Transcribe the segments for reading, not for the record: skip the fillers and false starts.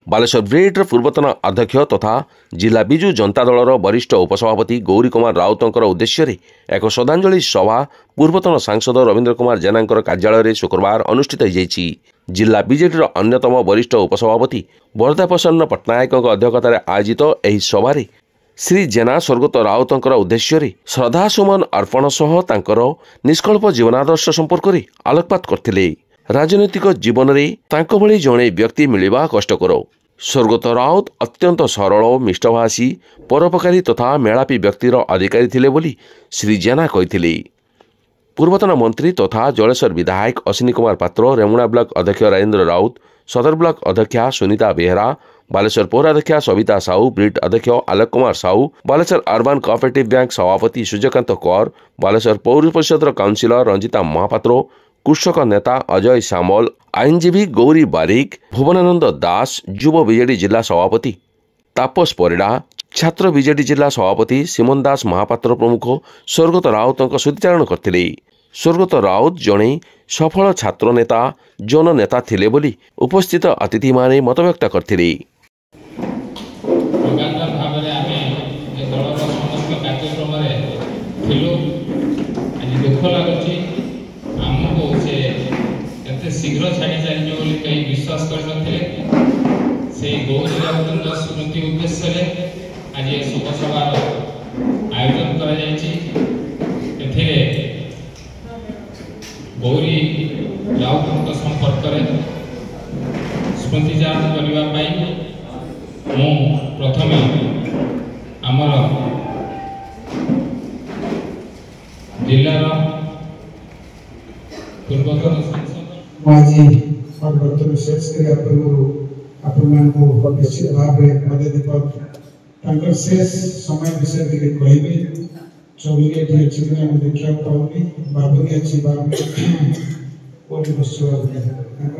Baleshwar brigadier पूर्वतन अध्यक्ष तथा जिला बिजु जनता दलर वरिष्ठ उपसभापति गौरी कुमार राउतर उद्देश्य एक श्रद्धांजलि सभा पूर्वतन सांसद रवींद्र कुमार जेना कार्यालय में शुक्रवार अनुष्ठित हो जिला बीजेडीर अन्यतम वरिष्ठ उपसभापति वरदा प्रसन्न पट्टनायक अध्यक्षतार आयोजित यह सभार श्री जेना स्वर्गत राउतर उद्देश्य श्रद्धासुमन अर्पण सह तांकर निष्कल्प जीवनादर्श संपर्क में आलोकपात करथिले। राजनैतिक जीवन में तांको भली जड़े व्यक्ति मिलवा कष्टकर। स्वर्गत राउत अत्यंत सरल मिष्टभाषी परोपकारी तथा मेलापी व्यक्तिर अधिकारी थिले बोली श्री जेना कहिथिले। पूर्वतन मंत्री तथा जलेश्वर विधायक अश्विनी कुमार पात्र, रेमुणा ब्लॉक अध्यक्ष राजेन्द्र राउत, सदर ब्लॉक अध्यक्षा सुनीता बेहरा, बालेश्वर पौर अध्यक्षा सविता साहू, ब्रिट अध्यक्ष Alok Kumar Sahu, Baleshwar urban cooperative bank सभापति सूर्यकांत कौर, बालेश्वर पौर परिषद काउंसिलर रंजिता महापात्र, कृषक नेता अजय सामल, आईनजीवी गौरी बारिक, भुवनानंद दास, युव बीजेडी जिला सभापति तापस परिड़ा, छात्र बीजेडी जिला सभापति सिमन दास महापात्र प्रमुख स्वर्गत राउत स्मृतिचारण करथिले। स्वर्गत राउत जड़े सफल छात्र नेता जन नेता थिले बोली उपस्थित अतिथि माने मत व्यक्त करथिले। शीघ्र छाड़ी चलिए बोली कहीं विश्वास करते से गौरी राउतर स्मृति उद्देश्य आज शोक सभार आयोजन कर गौरी राउतर संपर्क स्मृतिचारण करने मु प्रथम आमर जिलार पूर्वतन आज बर्तन शेष पूर्व निश्चित भाव मदद शेष समय विषय कह चौबीस देखा पाऊनी बाबुनी अच्छी बाबू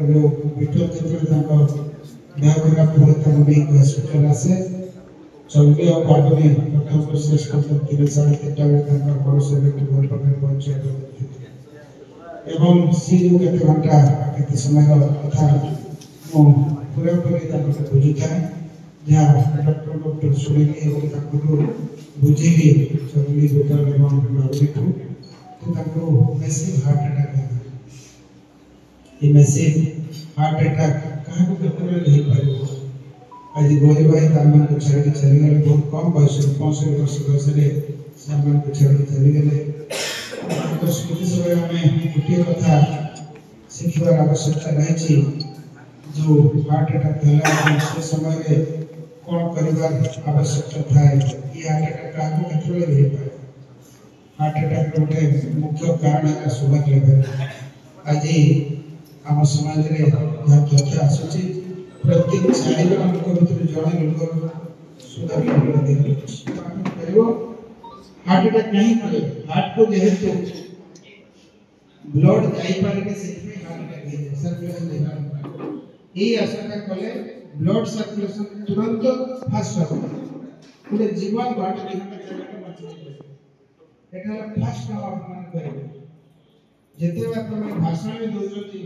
जो विठल चित्र देह खराब हस्पिटाल आसे चौबीस और बाबुनी प्रथम शेष कर 3:30 बड़ से घर पाखे पहुंचा एवं सी जो केते घंटा केते समय कथा मो पूरा बुझी थाए जहाँ डॉक्टर शुणिली और बुझेली चौबीस विठल एवं बाबू तो मैसिव हार्ट अटैक ये मैसिव हार्ट अटैक क्या नहीं पार आज गौरी भाई तार को छाड़ी चलीगले बहुत कम बयस 65 वर्ष बयस को छाड़ी चलीगले स्मृति सभा में गोटे कथा शिखबार आवश्यकता रही जो हार्ट अटैक से समय कौन कर आवश्यकता थाए ये हार्ट अटैक क्या केतरे पाए हार्ट अटैक गोटे मुख्य कारण है शुगर लेवल आज आम समाज में जहाँ तथ्य आसूची प्रत्येक 4 लोक भर जड़े लोक शुगर लेवल देखो हार्ट अटैक नहीं करे हार्ट को जेहेतु ब्लड जाई पारे से हार्ट अटैक है सर्कुलेशन नहीं ये आशंका कले ब्लड सर्कुलेशन तुरंत फास्ट हो पूरे जीवन बाट घंटा 4 घंटा बच एटा फास्ट हम अपमान करेंगे जेते अपन भाषण में दोजती